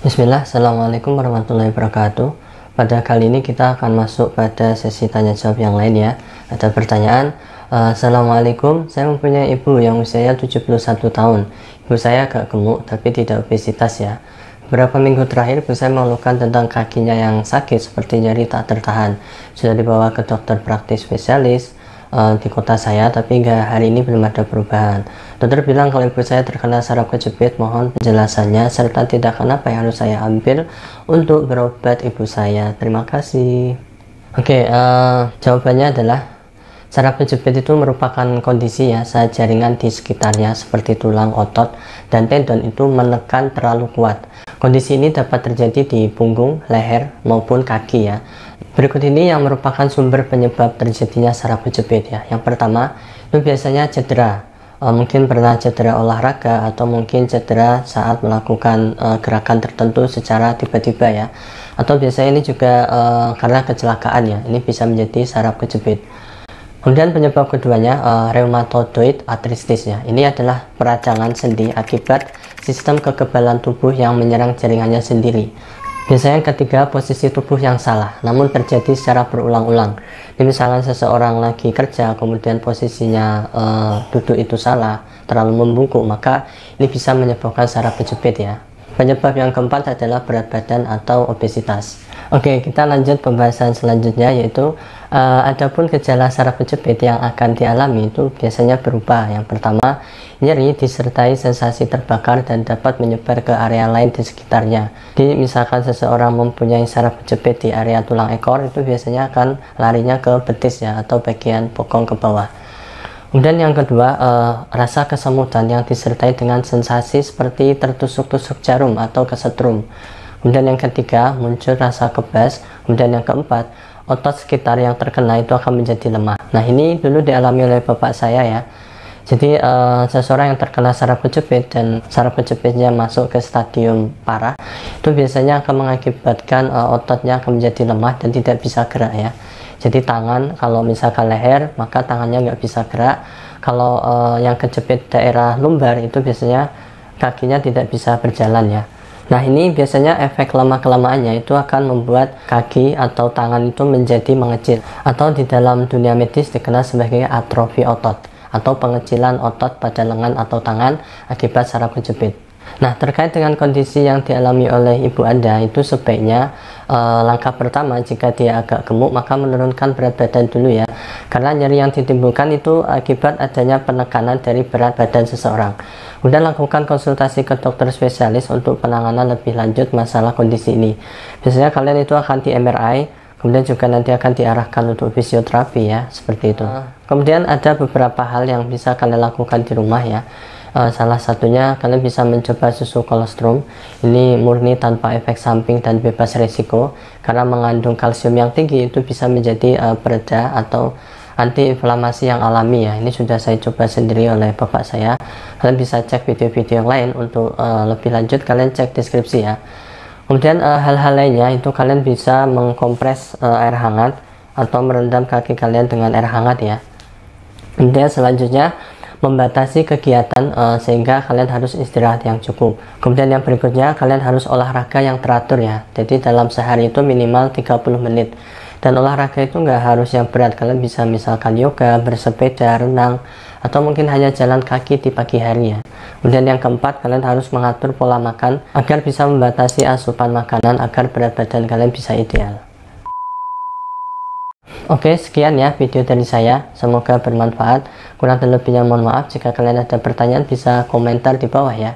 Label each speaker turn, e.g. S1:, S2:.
S1: Bismillah, Assalamualaikum warahmatullahi wabarakatuh. Pada kali ini kita akan masuk pada sesi tanya jawab yang lain ya. Ada pertanyaan, Assalamualaikum, saya mempunyai ibu yang usianya 71 tahun. Ibu saya agak gemuk tapi tidak obesitas ya. Beberapa minggu terakhir ibu saya mengeluhkan tentang kakinya yang sakit seperti nyeri tak tertahan. Sudah dibawa ke dokter praktis spesialis di kota saya, tapi hingga hari ini belum ada perubahan. Dokter bilang kalau ibu saya terkena saraf kejepit, mohon penjelasannya serta tindakan apa yang harus saya ambil untuk berobat ibu saya. Terima kasih. Oke, jawabannya adalah saraf kejepit itu merupakan kondisi ya saat jaringan di sekitarnya seperti tulang, otot, dan tendon itu menekan terlalu kuat. Kondisi ini dapat terjadi di punggung, leher, maupun kaki ya. Berikut ini yang merupakan sumber penyebab terjadinya saraf kejepit ya. Yang pertama, itu biasanya cedera. Mungkin pernah cedera olahraga atau mungkin cedera saat melakukan gerakan tertentu secara tiba-tiba ya. Atau biasanya ini juga karena kecelakaan ya. Ini bisa menjadi saraf kejepit. Kemudian penyebab keduanya rheumatoid arthritis ya. Ini adalah peradangan sendi akibat sistem kekebalan tubuh yang menyerang jaringannya sendiri. Biasanya ketiga, posisi tubuh yang salah namun terjadi secara berulang-ulang. Misalnya seseorang lagi kerja kemudian posisinya duduk itu salah, terlalu membungkuk, maka ini bisa menyebabkan saraf kejepit ya. Penyebab yang keempat adalah berat badan atau obesitas. Oke, kita lanjut pembahasan selanjutnya, yaitu adapun gejala saraf kejepit yang akan dialami itu biasanya berupa yang pertama, nyeri disertai sensasi terbakar dan dapat menyebar ke area lain di sekitarnya. Jadi misalkan seseorang mempunyai saraf kejepit di area tulang ekor, itu biasanya akan larinya ke betis ya, atau bagian bokong ke bawah. Kemudian yang kedua, rasa kesemutan yang disertai dengan sensasi seperti tertusuk-tusuk jarum atau kesetrum. Kemudian yang ketiga, muncul rasa kebas. Kemudian yang keempat, otot sekitar yang terkena itu akan menjadi lemah. Nah, ini dulu dialami oleh bapak saya ya. Jadi seseorang yang terkena saraf kejepit dan saraf kejepitnya masuk ke stadium parah, itu biasanya akan mengakibatkan ototnya akan menjadi lemah dan tidak bisa gerak ya. Jadi tangan, kalau misalkan leher, maka tangannya nggak bisa gerak. Kalau yang kejepit daerah lumbar itu biasanya kakinya tidak bisa berjalan ya. Nah, ini biasanya efek lama-kelamaannya itu akan membuat kaki atau tangan itu menjadi mengecil, atau di dalam dunia medis dikenal sebagai atrofi otot atau pengecilan otot pada lengan atau tangan akibat saraf kejepit. Nah, terkait dengan kondisi yang dialami oleh ibu Anda, itu sebaiknya langkah pertama jika dia agak gemuk maka menurunkan berat badan dulu ya, karena nyeri yang ditimbulkan itu akibat adanya penekanan dari berat badan seseorang. Kemudian lakukan konsultasi ke dokter spesialis untuk penanganan lebih lanjut masalah kondisi ini. Biasanya kalian itu akan di MRI, kemudian juga nanti akan diarahkan untuk fisioterapi ya, seperti itu. Kemudian ada beberapa hal yang bisa kalian lakukan di rumah ya. Salah satunya kalian bisa mencoba susu kolostrum. Ini murni tanpa efek samping dan bebas resiko karena mengandung kalsium yang tinggi, itu bisa menjadi pereda atau antiinflamasi yang alami ya. Ini sudah saya coba sendiri oleh bapak saya. Kalian bisa cek video-video yang lain untuk lebih lanjut, kalian cek deskripsi ya. Kemudian hal-hal lainnya itu kalian bisa mengkompres air hangat atau merendam kaki kalian dengan air hangat ya. Kemudian selanjutnya membatasi kegiatan sehingga kalian harus istirahat yang cukup. Kemudian yang berikutnya, kalian harus olahraga yang teratur ya. Jadi dalam sehari itu minimal 30 menit. Dan olahraga itu nggak harus yang berat. Kalian bisa misalkan yoga, bersepeda, renang, atau mungkin hanya jalan kaki di pagi hari ya. Kemudian yang keempat, kalian harus mengatur pola makan agar bisa membatasi asupan makanan agar berat badan kalian bisa ideal. Oke, sekian ya video dari saya, semoga bermanfaat. Kurang dan lebihnya mohon maaf. Jika kalian ada pertanyaan bisa komentar di bawah ya.